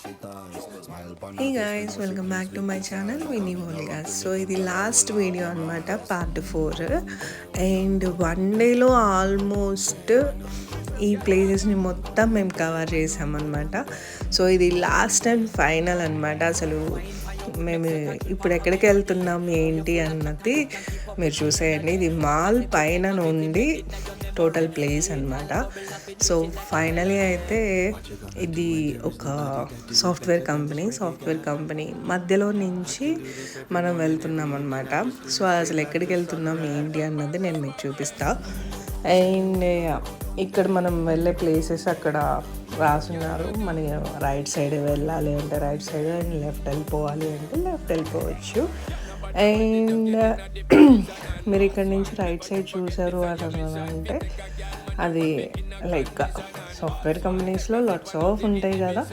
Hey guys, welcome back to my channel Winnie Volgas. So ఇది last video అనమాట, part 4. And one డేలో almost ఈ ప్లేసెస్ని మొత్తం మేము కవర్ చేసామన్నమాట. సో ఇది లాస్ట్ అండ్ ఫైనల్ అనమాట. అసలు మేము ఇప్పుడు ఎక్కడికి వెళ్తున్నాం ఏంటి అన్నది మీరు చూసేయండి. ఇది మాల్ పైన నుండి టోటల్ ప్లేస్ అనమాట. సో ఫైనలీ అయితే ఇది ఒక సాఫ్ట్వేర్ కంపెనీ మధ్యలో నుంచి మనం వెళ్తున్నాం అనమాట. సో అసలు ఎక్కడికి వెళ్తున్నాం ఏంటి అన్నది నేను మీకు చూపిస్తా. అండ్ ఇక్కడ మనం వెళ్ళే ప్లేసెస్ అక్కడ రాసున్నారు. మన రైట్ సైడ్ వెళ్ళాలి అంటే రైట్ సైడ్, అండ్ లెఫ్ట్ వెళ్ళిపోవాలి అంటే లెఫ్ట్ వెళ్ళిపోవచ్చు. అండ్ మీరు ఇక్కడ నుంచి రైట్ సైడ్ చూసారు అని అంటే అది లైక్ సాఫ్ట్వేర్ కంపెనీస్లో లాట్స్ ఆఫ్ ఉంటాయి కదా.